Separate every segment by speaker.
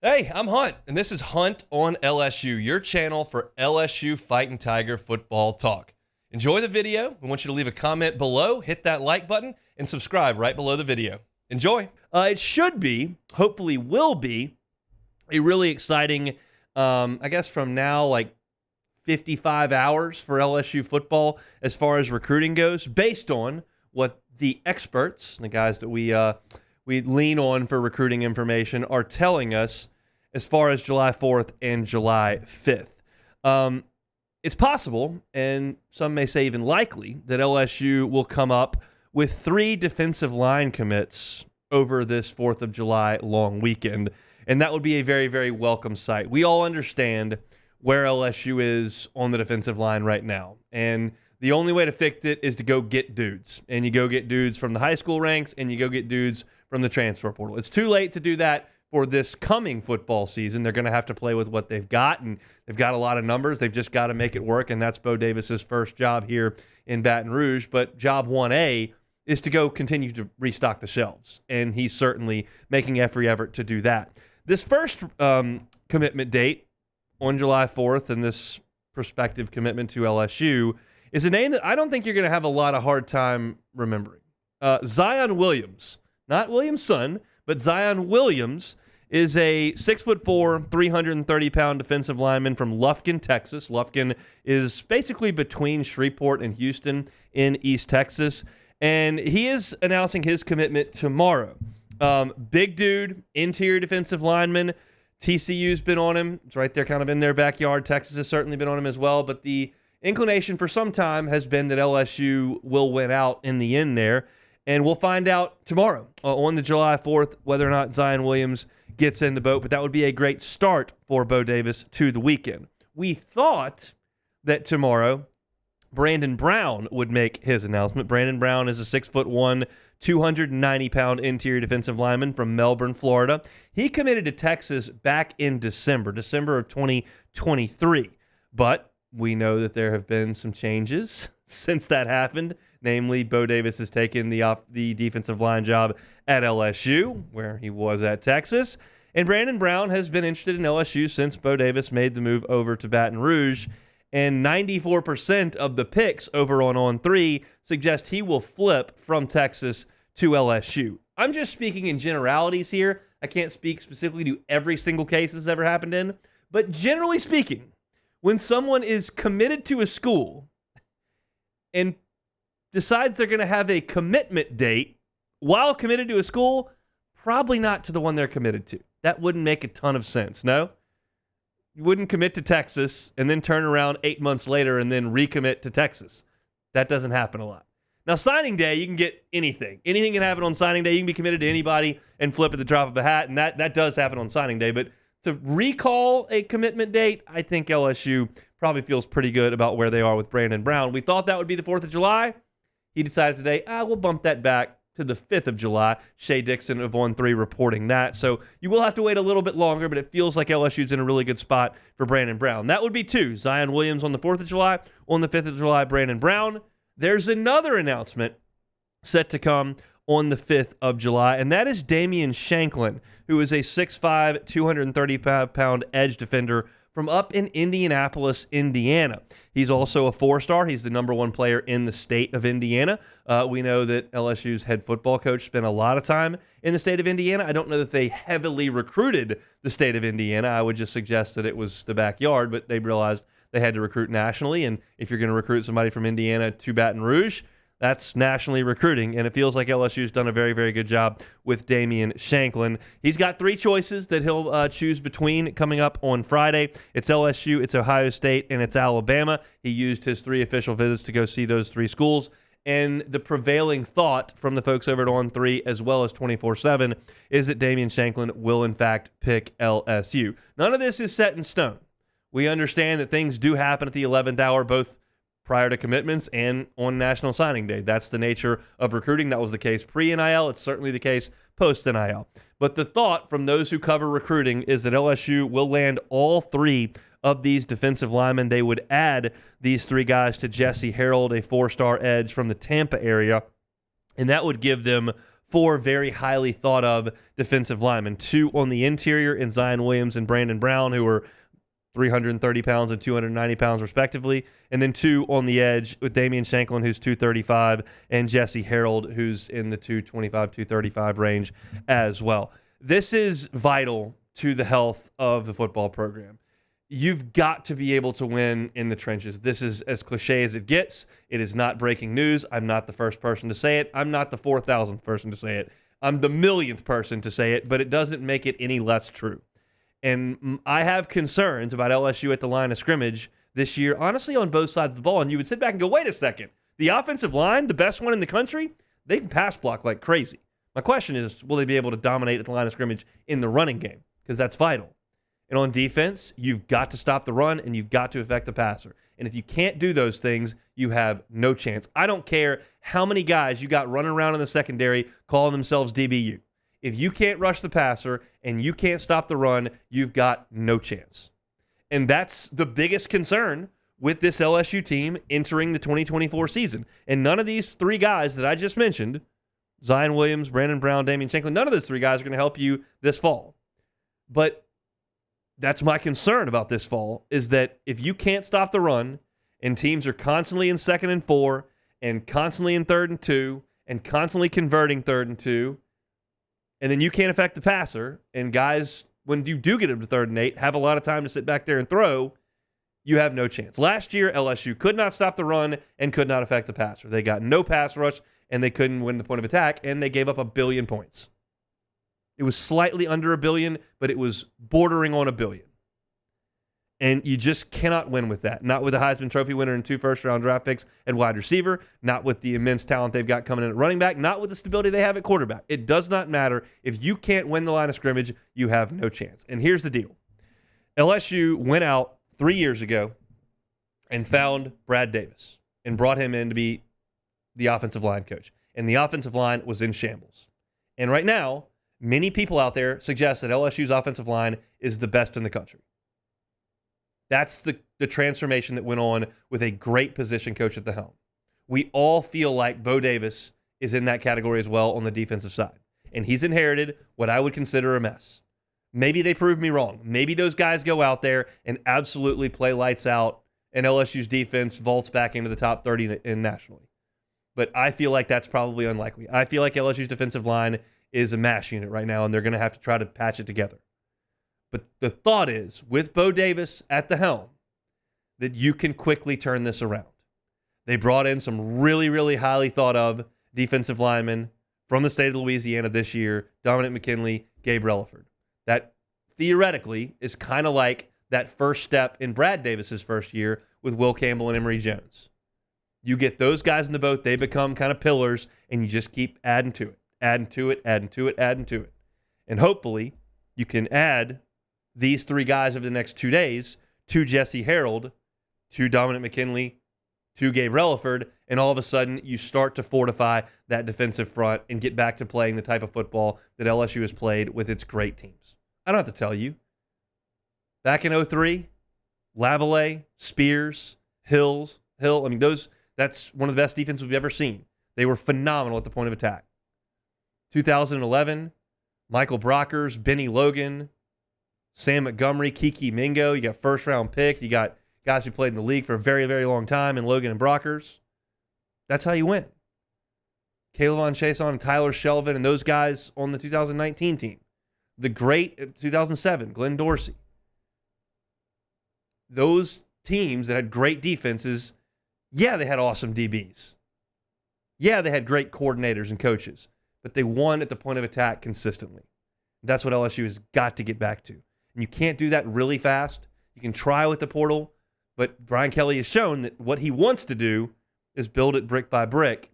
Speaker 1: Hey, I'm Hunt, and this is Hunt on LSU, your channel for LSU Fighting Tiger football talk. Enjoy the video. We want you to leave a comment below, hit that like button, and subscribe right below the video. Enjoy. It should be, hopefully will be, a really exciting, I guess from now, like 55 hours for LSU football as far as recruiting goes, based on what the experts, the guys that we lean on for recruiting information, are telling us as far as July 4th and July 5th. It's possible, and some may say even likely, that LSU will come up with 3 defensive line commits over this 4th of July long weekend, and that would be a very, very welcome sight. We all understand where LSU is on the defensive line right now, and the only way to fix it is to go get dudes, and you go get dudes from the high school ranks, and you go get dudes from the transfer portal. It's too late to do that for this coming football season. They're going to have to play with what they've got, and they've got a lot of numbers. They've just got to make it work, and that's Bo Davis's first job here in Baton Rouge. But job 1A is to go continue to restock the shelves, and he's certainly making every effort to do that. This first commitment date on July 4th and this prospective commitment to LSU is a name that I don't think you're going to have a lot of hard time remembering. Zion Williams, not Williamson, but Zion Williams is a 6'4", 330-pound defensive lineman from Lufkin, Texas. Lufkin is basically between Shreveport and Houston in East Texas, and he is announcing his commitment tomorrow. Big dude, interior defensive lineman. TCU's been on him. It's right there kind of in their backyard. Texas has certainly been on him as well, but the inclination for some time has been that LSU will win out in the end there. And we'll find out tomorrow on the July 4th whether or not Zion Williams gets in the boat. But that would be a great start for Bo Davis to the weekend. We thought that tomorrow Brandon Brown would make his announcement. Brandon Brown is a 6'1", 290-pound interior defensive lineman from Melbourne, Florida. He committed to Texas back in December of 2023. But we know that there have been some changes since that happened. Namely, Bo Davis has taken the defensive line job at LSU, where he was at Texas. And Brandon Brown has been interested in LSU since Bo Davis made the move over to Baton Rouge. And 94% of the picks over on On3 suggest he will flip from Texas to LSU. I'm just speaking in generalities here. I can't speak specifically to every single case this ever happened in. But generally speaking, when someone is committed to a school and decides they're going to have a commitment date while committed to a school, probably not to the one they're committed to. That wouldn't make a ton of sense, no? You wouldn't commit to Texas and then turn around 8 months later and then recommit to Texas. That doesn't happen a lot. Now, signing day, you can get anything. Anything can happen on signing day. You can be committed to anybody and flip at the drop of a hat, and that does happen on signing day. But to recall a commitment date, I think LSU probably feels pretty good about where they are with Brandon Brown. We thought that would be the 4th of July. He decided today, we'll bump that back to the 5th of July. Shay Dixon of On3 reporting that. So you will have to wait a little bit longer, but it feels like LSU's in a really good spot for Brandon Brown. That would be 2. Zion Williams on the 4th of July. On the 5th of July, Brandon Brown. There's another announcement set to come on the 5th of July, and that is Damen Shanklin, who is a 6'5", 235-pound edge defender from up in Indianapolis, Indiana. He's also a 4-star. He's the number 1 player in the state of Indiana. We know that LSU's head football coach spent a lot of time in the state of Indiana. I don't know that they heavily recruited the state of Indiana. I would just suggest that it was the backyard, but they realized they had to recruit nationally, and if you're going to recruit somebody from Indiana to Baton Rouge, that's nationally recruiting, and it feels like LSU's done a very, very good job with Damen Shanklin. He's got 3 choices that he'll choose between coming up on Friday. It's LSU, it's Ohio State, and it's Alabama. He used his 3 official visits to go see those 3 schools, and the prevailing thought from the folks over at On3 as well as 24/7 is that Damen Shanklin will, in fact, pick LSU. None of this is set in stone. We understand that things do happen at the 11th hour, both prior to commitments and on National Signing Day. That's the nature of recruiting. That was the case pre-NIL. It's certainly the case post-NIL. But the thought from those who cover recruiting is that LSU will land all 3 of these defensive linemen. They would add these 3 guys to Jesse Harold, a 4-star edge from the Tampa area, and that would give them 4 very highly thought of defensive linemen, 2 on the interior in Zion Williams and Brandon Brown, who were 330 pounds and 290 pounds respectively, and then 2 on the edge with Damen Shanklin, who's 235, and Jesse Harold, who's in the 225, 235 range as well. This is vital to the health of the football program. You've got to be able to win in the trenches. This is as cliche as it gets. It is not breaking news. I'm not the first person to say it. I'm not the 4,000th person to say it. I'm the millionth person to say it, but it doesn't make it any less true. And I have concerns about LSU at the line of scrimmage this year, honestly, on both sides of the ball. And you would sit back and go, wait a second. The offensive line, the best one in the country, they can pass block like crazy. My question is, will they be able to dominate at the line of scrimmage in the running game? Because that's vital. And on defense, you've got to stop the run and you've got to affect the passer. And if you can't do those things, you have no chance. I don't care how many guys you got running around in the secondary calling themselves DBU. If you can't rush the passer and you can't stop the run, you've got no chance. And that's the biggest concern with this LSU team entering the 2024 season. And none of these 3 guys that I just mentioned, Zion Williams, Brandon Brown, Damen Shanklin, none of those 3 guys are going to help you this fall. But that's my concern about this fall, is that if you can't stop the run and teams are constantly in 2nd and 4 and constantly in 3rd and 2 and constantly converting 3rd and 2, and then you can't affect the passer, and guys, when you do get them to 3rd and 8, have a lot of time to sit back there and throw, you have no chance. Last year, LSU could not stop the run and could not affect the passer. They got no pass rush, and they couldn't win the point of attack, and they gave up 1 billion points. It was slightly under 1 billion, but it was bordering on 1 billion. And you just cannot win with that. Not with a Heisman Trophy winner and 2 first-round draft picks at wide receiver, not with the immense talent they've got coming in at running back, not with the stability they have at quarterback. It does not matter. If you can't win the line of scrimmage, you have no chance. And here's the deal. LSU went out 3 years ago and found Brad Davis and brought him in to be the offensive line coach. And the offensive line was in shambles. And right now, many people out there suggest that LSU's offensive line is the best in the country. That's the transformation that went on with a great position coach at the helm. We all feel like Bo Davis is in that category as well on the defensive side. And he's inherited what I would consider a mess. Maybe they prove me wrong. Maybe those guys go out there and absolutely play lights out and LSU's defense vaults back into the top 30 in nationally. But I feel like that's probably unlikely. I feel like LSU's defensive line is a mash unit right now, and they're going to have to try to patch it together. But the thought is, with Bo Davis at the helm, that you can quickly turn this around. They brought in some really, really highly thought of defensive linemen from the state of Louisiana this year, Dominic McKinley, Gabe Relaford. That theoretically is kind of like that first step in Brad Davis's first year with Will Campbell and Emory Jones. You get those guys in the boat, they become kind of pillars, and you just keep adding to it. Adding to it, adding to it, adding to it. And hopefully you can add these 3 guys over the next 2 days to Jesse Harold, to Dominic McKinley, to Gabe Relaford, and all of a sudden you start to fortify that defensive front and get back to playing the type of football that LSU has played with its great teams. I don't have to tell you. Back in 2003, Lavallee, Spears, Hill, that's one of the best defenses we've ever seen. They were phenomenal at the point of attack. 2011, Michael Brockers, Benny Logan, Sam Montgomery, Kiki Mingo. You got first-round pick. You got guys who played in the league for a very, very long time in Logan and Brockers. That's how you win. Caleb Chason and Tyler Shelvin and those guys on the 2019 team. The great 2007, Glenn Dorsey. Those teams that had great defenses, yeah, they had awesome DBs. Yeah, they had great coordinators and coaches. But they won at the point of attack consistently. That's what LSU has got to get back to. And you can't do that really fast. You can try with the portal, but Brian Kelly has shown that what he wants to do is build it brick by brick,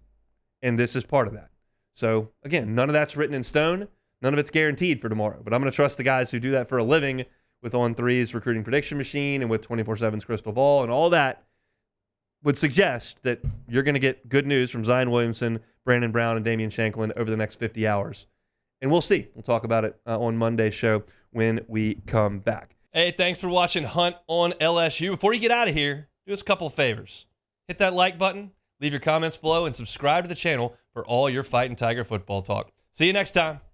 Speaker 1: and this is part of that. So, again, none of that's written in stone. None of it's guaranteed for tomorrow. But I'm going to trust the guys who do that for a living with On3's recruiting prediction machine and with 24/7's crystal ball and all that would suggest that you're going to get good news from Zion Williamson, Brandon Brown, and Damen Shanklin over the next 50 hours. And we'll see. We'll talk about it on Monday's show when we come back. Hey, thanks for watching Hunt on LSU. Before you get out of here, do us a couple of favors. Hit that like button, leave your comments below, and subscribe to the channel for all your Fighting Tiger football talk. See you next time.